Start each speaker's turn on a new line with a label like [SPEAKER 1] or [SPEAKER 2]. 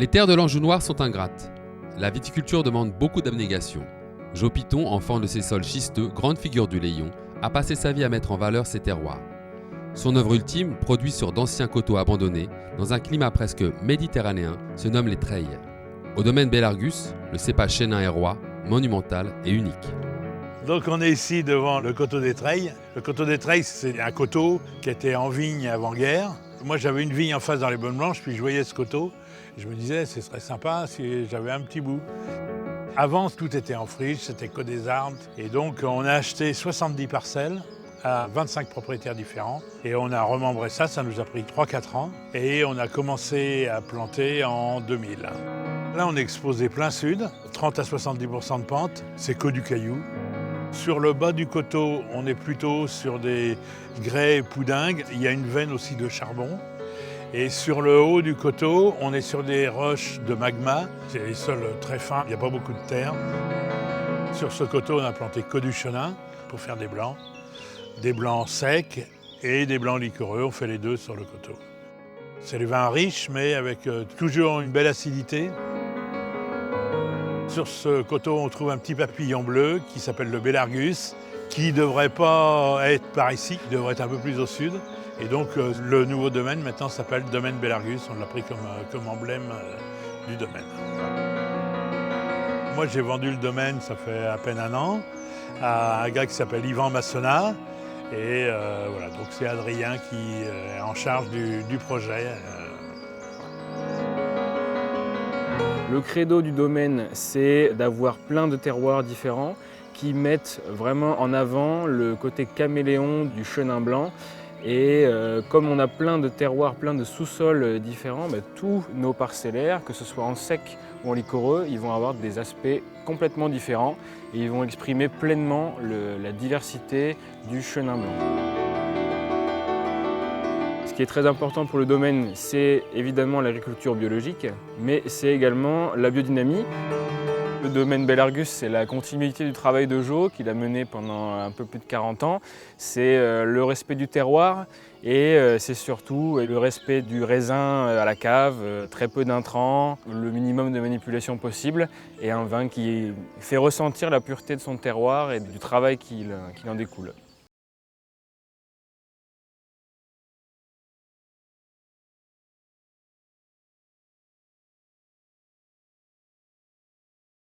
[SPEAKER 1] Les terres de l'Anjou noir sont ingrates. La viticulture demande beaucoup d'abnégation. Jo Piton, enfant de ces sols schisteux, grande figure du Layon, a passé sa vie à mettre en valeur ses terroirs. Son œuvre ultime, produite sur d'anciens coteaux abandonnés, dans un climat presque méditerranéen, se nomme les treilles. Au domaine Bellargus, le cépage chénin est roi, monumental et unique.
[SPEAKER 2] Donc on est ici devant le coteau des Treilles. Le coteau des Treilles, c'est un coteau qui était en vigne avant-guerre. Moi j'avais une vigne en face dans les Bonnes Blanches, puis je voyais ce coteau. Je me disais, ce serait sympa si j'avais un petit bout. Avant, tout était en friche, c'était que des arbres. Et donc on a acheté 70 parcelles à 25 propriétaires différents. Et on a remembré ça, ça nous a pris 3-4 ans. Et on a commencé à planter en 2000. Là on est exposé plein sud, 30 à 70% de pente, c'est que du caillou. Sur le bas du coteau, on est plutôt sur des grès poudingues. Il y a une veine aussi de charbon. Et sur le haut du coteau, on est sur des roches de magma. C'est des sols très fins, il n'y a pas beaucoup de terre. Sur ce coteau, on a planté que du chenin pour faire des blancs secs et des blancs liquoreux. On fait les deux sur le coteau. C'est des vins riches, mais avec toujours une belle acidité. Sur ce coteau, on trouve un petit papillon bleu qui s'appelle le Bellargus, qui ne devrait pas être par ici, qui devrait être un peu plus au sud. Et donc le nouveau domaine maintenant s'appelle Domaine Bellargus, on l'a pris comme emblème du domaine. Moi j'ai vendu le domaine, ça fait à peine un an, à un gars qui s'appelle Yvan Massonat. Et voilà, donc c'est Adrien qui est en charge du projet.
[SPEAKER 3] Le credo du domaine, c'est d'avoir plein de terroirs différents qui mettent vraiment en avant le côté caméléon du chenin blanc. Et comme on a plein de terroirs, plein de sous-sols différents, tous nos parcellaires, que ce soit en sec ou en liquoreux, ils vont avoir des aspects complètement différents et ils vont exprimer pleinement la diversité du chenin blanc. Ce qui est très important pour le domaine, c'est évidemment l'agriculture biologique, mais c'est également la biodynamie. Le domaine Bellargus, c'est la continuité du travail de Jo qu'il a mené pendant un peu plus de 40 ans. C'est le respect du terroir et c'est surtout le respect du raisin à la cave, très peu d'intrants, le minimum de manipulation possible et un vin qui fait ressentir la pureté de son terroir et du travail qui en découle.